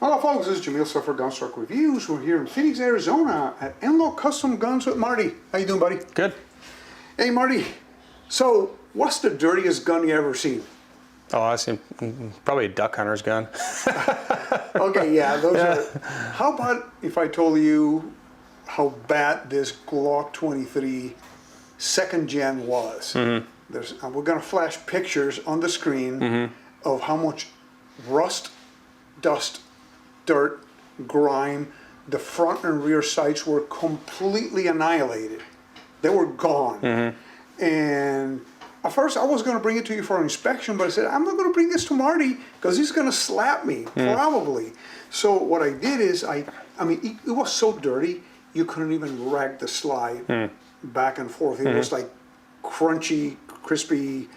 Hello folks, this is Jamil Suffer Gunstock Reviews. We're here in Phoenix, Arizona at Enlow Custom Guns with Marty. How you doing, buddy? Good. Hey Marty, so what's the dirtiest gun you ever seen? Oh, I've seen probably a duck hunter's gun. Okay, yeah, those are... How about if I told you how bad this Glock 23 second gen was? Mm-hmm. We're going to flash pictures on the screen of how much rust, dust, dirt, grime, the front and rear sights were completely annihilated. They were gone. Mm-hmm. And at first I was going to bring it to you for inspection, but I said, I'm not going to bring this to Marty because he's going to slap me, probably. So what I did is, I mean, it was so dirty, you couldn't even rag the slide back and forth. It was like crunchy, crispy,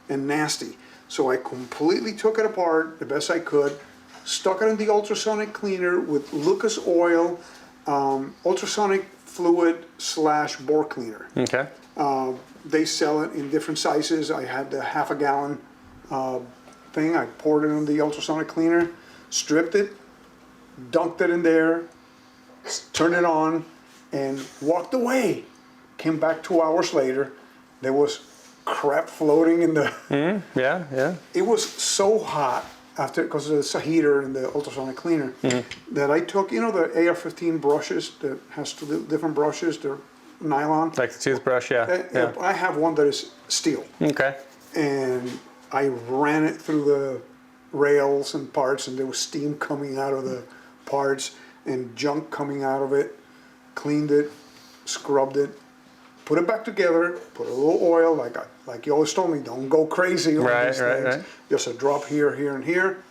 and nasty. So I completely took it apart the best I could, stuck it in the ultrasonic cleaner with Lucas oil, ultrasonic fluid / bore cleaner. Okay. They sell it in different sizes. I had the half a gallon thing. I poured it in the ultrasonic cleaner, stripped it, dunked it in there, turned it on, and walked away. Came back 2 hours later. There was crap floating in the... Yeah. It was so hot after, because there's a heater in the ultrasonic cleaner, that I took, you know, the AR-15 brushes that has two different brushes. They're nylon. Like the toothbrush, yeah. I have one that is steel. Okay. And I ran it through the rails and parts, and there was steam coming out of the parts and junk coming out of it. Cleaned it, scrubbed it, put it back together, put a little oil, like you always told me, don't go crazy on these things. Right. Just a drop here, here, and here,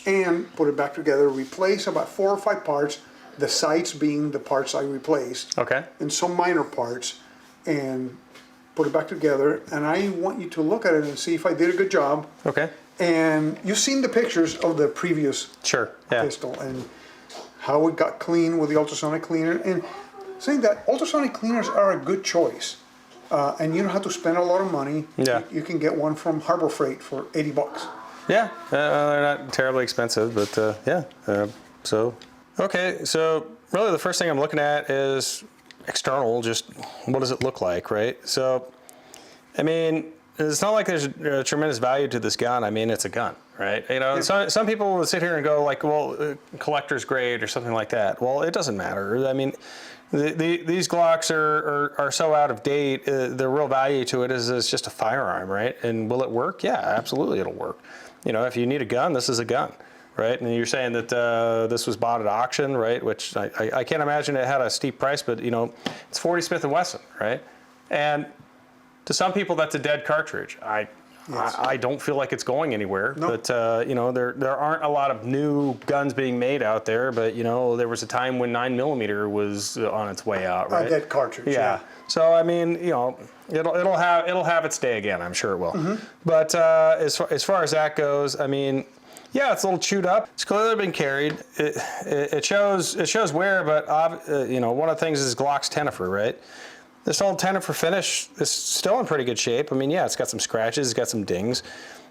and put it back together. Replace about 4 or 5 parts, the sights being the parts I replaced. Okay. And some minor parts, and put it back together. And I want you to look at it and see if I did a good job. Okay. And you've seen the pictures of the previous pistol and how it got clean with the ultrasonic cleaner. And saying that ultrasonic cleaners are a good choice, and you don't have to spend a lot of money. Yeah, you can get one from Harbor Freight for $80. Yeah, they're not terribly expensive, but Okay, so really the first thing I'm looking at is external. Just what does it look like, right? So, I mean, it's not like there's a tremendous value to this gun. I mean, it's a gun, right? You know, some people will sit here and go like, well, collector's grade or something like that. Well, it doesn't matter. I mean, these Glocks are so out of date. The real value to it is it's just a firearm, right? And will it work? Yeah, absolutely, it'll work. You know, if you need a gun, this is a gun, right? And you're saying that this was bought at auction, right? Which I can't imagine it had a steep price, but you know, it's 40 Smith & Wesson, right? And to some people, that's a dead cartridge. I don't feel like it's going anywhere, but you know, there aren't a lot of new guns being made out there. But you know, there was a time when 9mm was on its way out, right? That cartridge, yeah. So I mean, you know, it'll have its day again. I'm sure it will. But as far as that goes, I mean, yeah, it's a little chewed up. It's clearly been carried. It shows wear, but you know, one of the things is Glock's Tennifer, right? This old Tennifer finish is still in pretty good shape. I mean, yeah, it's got some scratches, it's got some dings,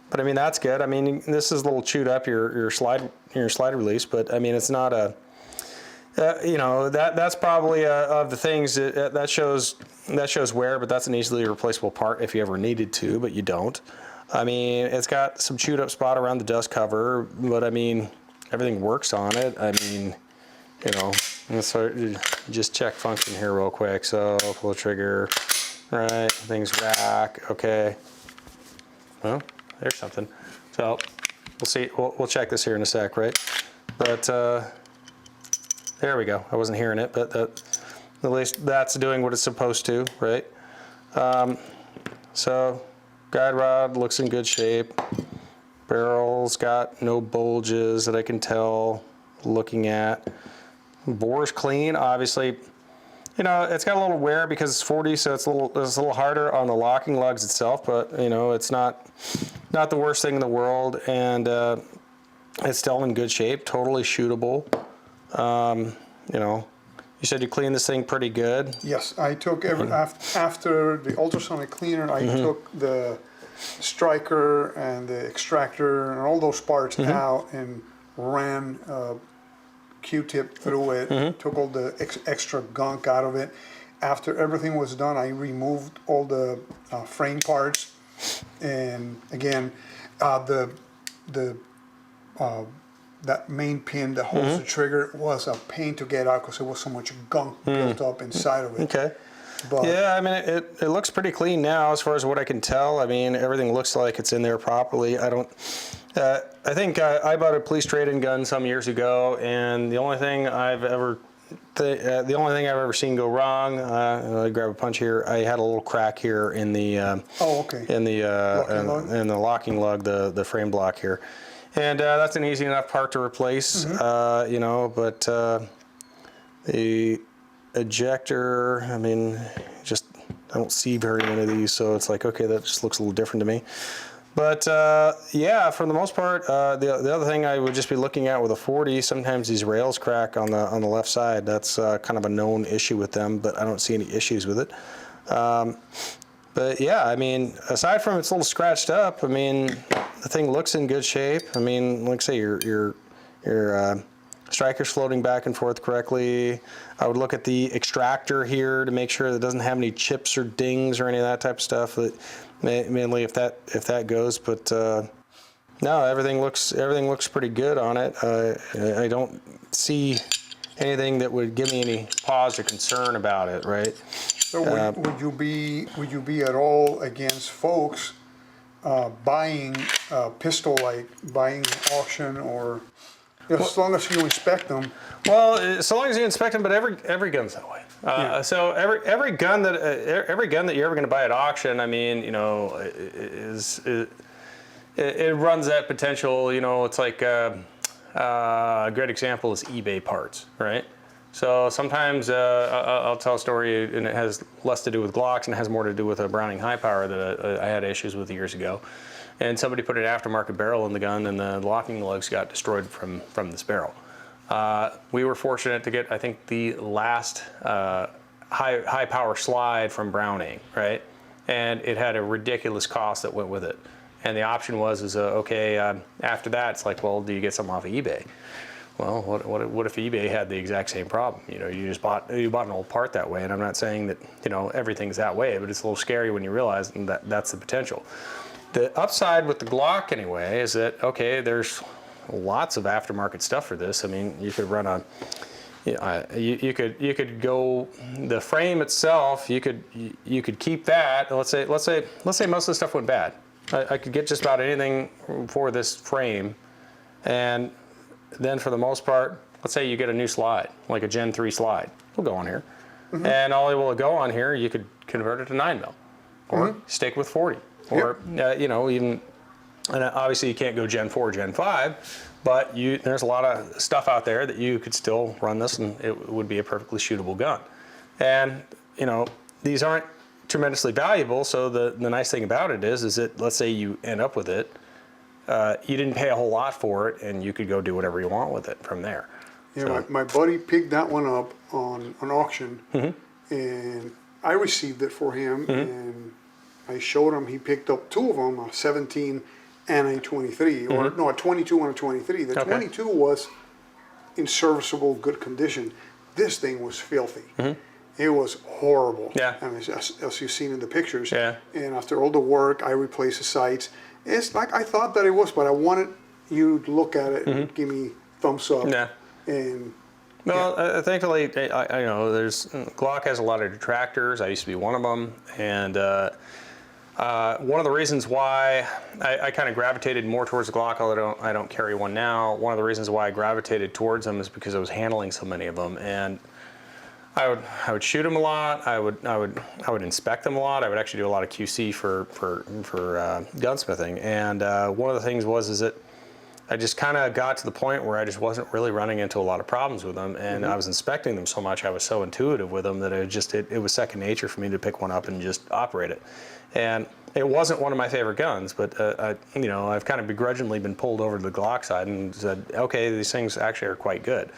but I mean, that's good. I mean, this is a little chewed up, your slide release, but I mean, it's not a, you know, that's probably of the things that shows wear, but that's an easily replaceable part if you ever needed to, but you don't. I mean, it's got some chewed up spot around the dust cover, but I mean, everything works on it. I mean, you know, let's just check function here real quick. So pull the trigger, right, things rack, okay. Well, there's something. So we'll see, we'll check this here in a sec, right? But there we go. I wasn't hearing it, but at least that's doing what it's supposed to, right? So guide rod looks in good shape. Barrel's got no bulges that I can tell looking at. Bore's clean, obviously. You know, it's got a little wear because it's 40, so it's a little harder on the locking lugs itself. But you know, it's not the worst thing in the world, and it's still in good shape, totally shootable. You know, you said you cleaned this thing pretty good. Yes, I took after the ultrasonic cleaner. I took the striker and the extractor and all those parts out and ran Q-tip through it, took all the extra gunk out of it. After everything was done, I removed all the frame parts, and again, that main pin that holds the trigger was a pain to get out because there was so much gunk built up inside of it. Okay. But Yeah, I mean, it looks pretty clean now as far as what I can tell. I mean, everything looks like it's in there properly. I think I bought a police trade-in gun some years ago, and the only thing I've ever seen go wrong, I grab a punch here. I had a little crack here in the in the locking lug, the frame block here, and that's an easy enough part to replace, you know. But the ejector, I mean, just I don't see very many of these, so it's like, okay, that just looks a little different to me. But yeah, for the most part, the other thing I would just be looking at with a 40, sometimes these rails crack on the left side. That's kind of a known issue with them, but I don't see any issues with it. But yeah, I mean, aside from it's a little scratched up, I mean, the thing looks in good shape. I mean, like I say, your striker's floating back and forth correctly. I would look at the extractor here to make sure that it doesn't have any chips or dings or any of that type of stuff. That mainly if that goes, but no, everything looks pretty good on it. I don't see anything that would give me any pause or concern about it, right? so would you be at all against folks buying a pistol, like buying auction, or as long as you inspect them? Well, so long as you inspect them, but every gun's that way. So every gun that you're ever going to buy at auction, I mean, you know, it runs that potential. You know, it's like a great example is eBay parts, right? So sometimes I'll tell a story, and it has less to do with Glocks and it has more to do with a Browning high power that I had issues with years ago. And somebody put an aftermarket barrel in the gun, and the locking lugs got destroyed from this barrel. We were fortunate to get, I think, the last high power slide from Browning, right? And it had a ridiculous cost that went with it. And the option was okay, after that, it's like, well, do you get something off of eBay? Well, what if eBay had the exact same problem? You know, you bought an old part that way. And I'm not saying that, you know, everything's that way, but it's a little scary when you realize that that's the potential. The upside with the Glock, anyway, is that, okay, there's lots of aftermarket stuff for this. I mean, you could run you could go the frame itself. You could keep that. Let's say most of the stuff went bad. I could get just about anything for this frame, and then for the most part, let's say you get a new slide, like a Gen 3 slide. It'll go on here, and all it will go on here. You could convert it to 9mm, or stick with 40. Or, you know, even, and obviously you can't go Gen 4, Gen 5, but there's a lot of stuff out there that you could still run this, and it would be a perfectly shootable gun. And, you know, these aren't tremendously valuable, so the nice thing about it is that, let's say you end up with it, you didn't pay a whole lot for it, and you could go do whatever you want with it from there. Yeah, So, my buddy picked that one up on an auction, and I received it for him, and I showed him. He picked up two of them, a 17 and a 23, or no, a 22 and a 23. The 22 was in serviceable, good condition. This thing was filthy. It was horrible. Yeah. I mean, as you've seen in the pictures. Yeah. And after all the work, I replaced the sights. It's like I thought that it was, but I wanted you to look at it and give me thumbs up. Yeah. And well, thankfully, I know Glock has a lot of detractors. I used to be one of them, and one of the reasons why I kind of gravitated more towards the Glock, although I don't carry one now. One of the reasons why I gravitated towards them is because I was handling so many of them, and I would shoot them a lot. I would inspect them a lot. I would actually do a lot of QC for gunsmithing, and one of the things is that I just kind of got to the point where I just wasn't really running into a lot of problems with them, and I was inspecting them so much, I was so intuitive with them that it was second nature for me to pick one up and just operate it. And it wasn't one of my favorite guns, but I've kind of begrudgingly been pulled over to the Glock side and said, okay, these things actually are quite good.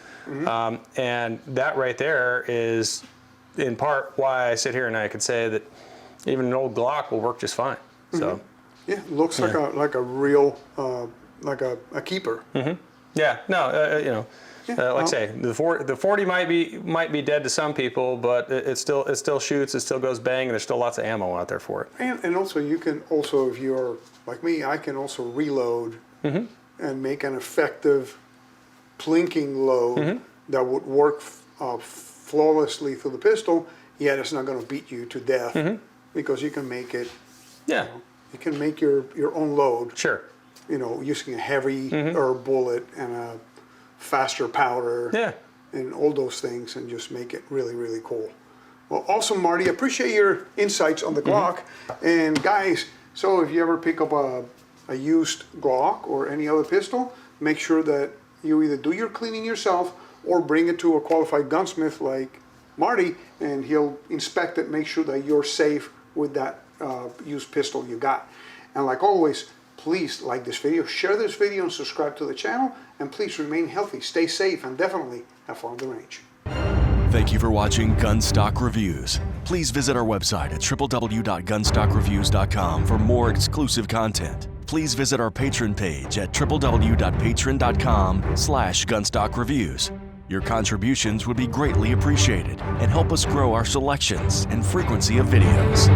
And that right there is in part why I sit here and I could say that even an old Glock will work just fine. So yeah, it looks like a real like a keeper. Yeah, no, Like I say, the 40 might be dead to some people, but it still shoots, it still goes bang, and there's still lots of ammo out there for it. And also you can also, if you're like me, I can also reload and make an effective plinking load that would work flawlessly through the pistol, yet it's not going to beat you to death because you can make it. Yeah. You can make your own load. Sure. You know, using a heavier bullet and a faster powder. Yeah. And all those things, and just make it really, really cool. Well, awesome, Marty. Appreciate your insights on the Glock. And guys, so if you ever pick up a used Glock or any other pistol, make sure that you either do your cleaning yourself or bring it to a qualified gunsmith like Marty, and he'll inspect it, make sure that you're safe with that used pistol you got. And like always, please like this video, share this video, and subscribe to the channel. And please remain healthy, stay safe, and definitely have fun on the range. Thank you for watching Gunstock Reviews. Please visit our website at www.gunstockreviews.com for more exclusive content. Please visit our Patreon page at www.patreon.com/gunstockreviews. Your contributions would be greatly appreciated and help us grow our selections and frequency of videos.